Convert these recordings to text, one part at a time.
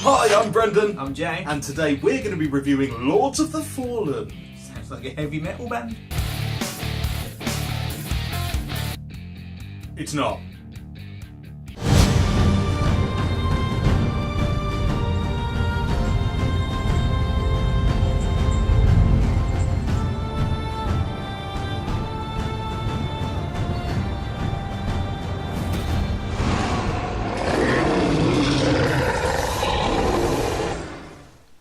Hi, I'm Brendan. I'm Jay. And today we're going to be reviewing Lords of the Fallen. Sounds like a heavy metal band. It's not.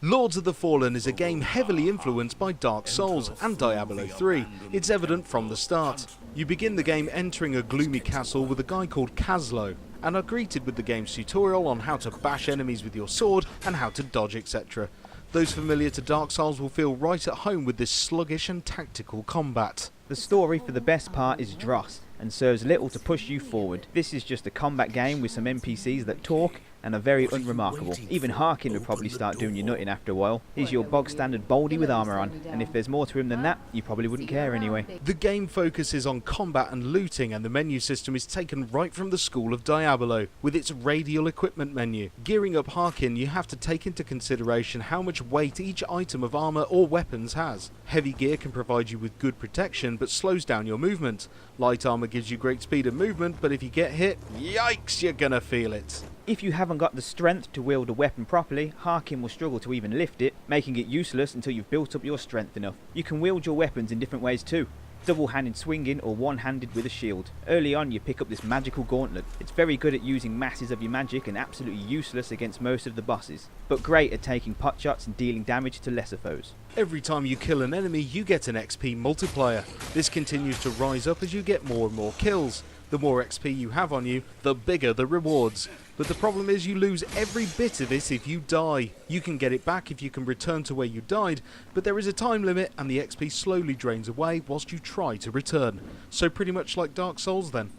Lords of the Fallen is a game heavily influenced by Dark Souls and Diablo 3. It's evident from the start. You begin the game entering a gloomy castle with a guy called Caslo, and are greeted with the game's tutorial on how to bash enemies with your sword and how to dodge, etc. Those familiar to Dark Souls will feel right at home with this sluggish and tactical combat. The story for the best part is dross and serves little to push you forward. This is just a combat game with some NPCs that talk and are very unremarkable. Even Harkyn would probably start doing your nutting after a while. He's your bog standard baldy with armour on, and if there's more to him than that, you probably wouldn't care anyway. The game focuses on combat and looting, and the menu system is taken right from the school of Diablo, with its radial equipment menu. Gearing up Harkyn, you have to take into consideration how much weight each item of armour or weapons has. Heavy gear can provide you with good protection, but slows down your movement. Light armour gives you great speed and movement, but if you get hit, yikes, you're gonna feel it. If you haven't got the strength to wield a weapon properly, Harkyn will struggle to even lift it, making it useless until you've built up your strength enough. You can wield your weapons in different ways too. Double-handed swinging or one-handed with a shield. Early on you pick up this magical gauntlet. It's very good at using masses of your magic and absolutely useless against most of the bosses, but great at taking pot shots and dealing damage to lesser foes. Every time you kill an enemy you get an XP multiplier. This continues to rise up as you get more and more kills. The more XP you have on you, the bigger the rewards. But the problem is you lose every bit of it if you die. You can get it back if you can return to where you died, but there is a time limit and the XP slowly drains away whilst you try to return. So pretty much like Dark Souls then?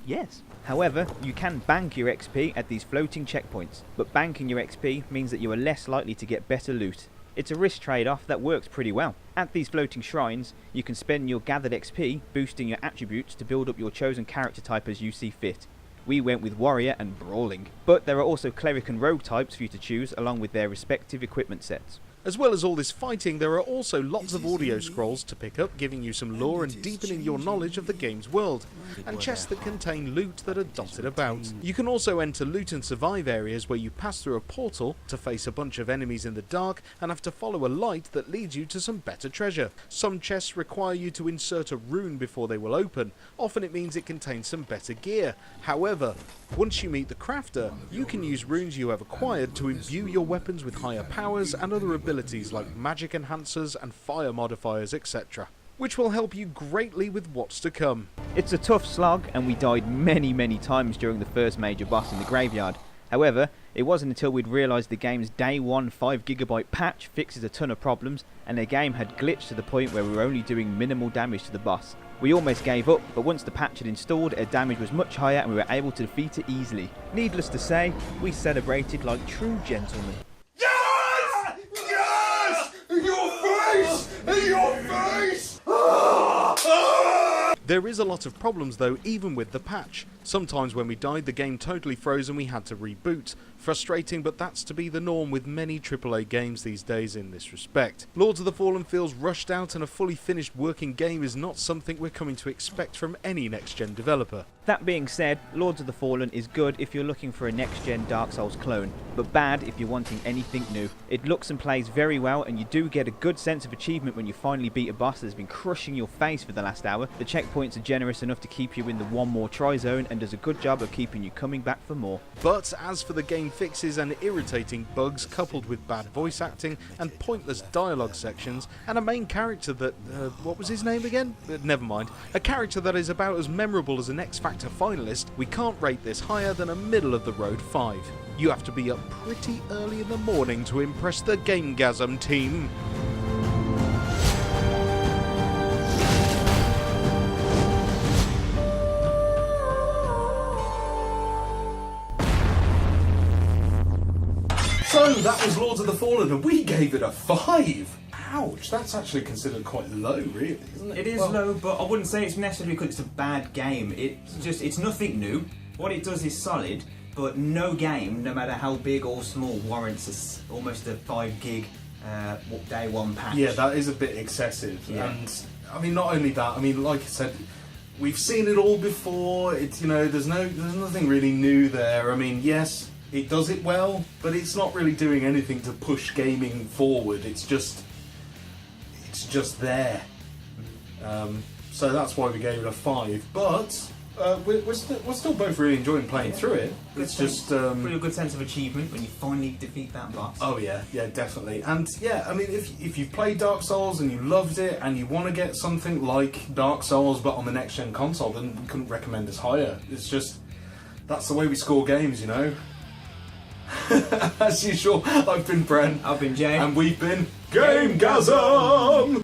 Yes. However, you can bank your XP at these floating checkpoints, but banking your XP means that you are less likely to get better loot. It's a risk trade-off that works pretty well. At these floating shrines, you can spend your gathered XP boosting your attributes to build up your chosen character type as you see fit. We went with Warrior and Brawling, but there are also Cleric and Rogue types for you to choose along with their respective equipment sets. As well as all this fighting, there are also lots of audio scrolls to pick up, giving you some lore and deepening your knowledge of the game's world, and chests that contain loot that are dotted about. You can also enter loot and survive areas where you pass through a portal to face a bunch of enemies in the dark and have to follow a light that leads you to some better treasure. Some chests require you to insert a rune before they will open. Often it means it contains some better gear. However, once you meet the crafter, you can use runes you have acquired to imbue your weapons with higher powers and other abilities like magic enhancers and fire modifiers, etc., which will help you greatly with what's to come. It's a tough slog and we died many times during the first major boss in the graveyard. However, it wasn't until we'd realised the game's day one 5GB patch fixes a ton of problems and the game had glitched to the point where we were only doing minimal damage to the boss. We almost gave up, but once the patch had installed, our damage was much higher and we were able to defeat it easily. Needless to say, we celebrated like true gentlemen. Yes! Yes! In your face! In your face! There is a lot of problems though, even with the patch. Sometimes when we died the game totally froze and we had to reboot. Frustrating, but that's to be the norm with many AAA games these days in this respect. Lords of the Fallen feels rushed out and a fully finished working game is not something we're coming to expect from any next-gen developer. That being said, Lords of the Fallen is good if you're looking for a next-gen Dark Souls clone, but bad if you're wanting anything new. It looks and plays very well and you do get a good sense of achievement when you finally beat a boss that's been crushing your face for the last hour. The checkpoints are generous enough to keep you in the one more try zone and does a good job of keeping you coming back for more. But as for the game fixes and irritating bugs coupled with bad voice acting and pointless dialogue sections and a main character that, what was his name again? Never mind. A character that is about as memorable as an X Factor finalist, we can't rate this higher than a middle of the road 5. You have to be up pretty early in the morning to impress the Gamegasm team. So that was Lords of the Fallen and we gave it a 5. Ouch, that's actually considered quite low, really, isn't it? It is low, but I wouldn't say it's necessarily because it's a bad game. It's nothing new. What it does is solid. but no game, no matter how big or small, warrants almost a 5 gig day one patch. Yeah, that is a bit excessive. Yeah. And I mean, not only that, I mean, like I said, we've seen it all before. It's, you know, there's nothing really new there. I mean, yes, it does it well, but it's not really doing anything to push gaming forward. It's just there. So that's why we gave it a 5. But we're still both really enjoying playing through it. It's just pretty good sense of achievement when you finally defeat that boss. oh yeah, definitely. And yeah, I mean, if you've played Dark Souls and you loved it and you want to get something like Dark Souls but on the next gen console, then we couldn't recommend this higher. It's just, that's the way we score games, you know. As usual, I've been Brent. I've been Jay. And we've been Gamegasm!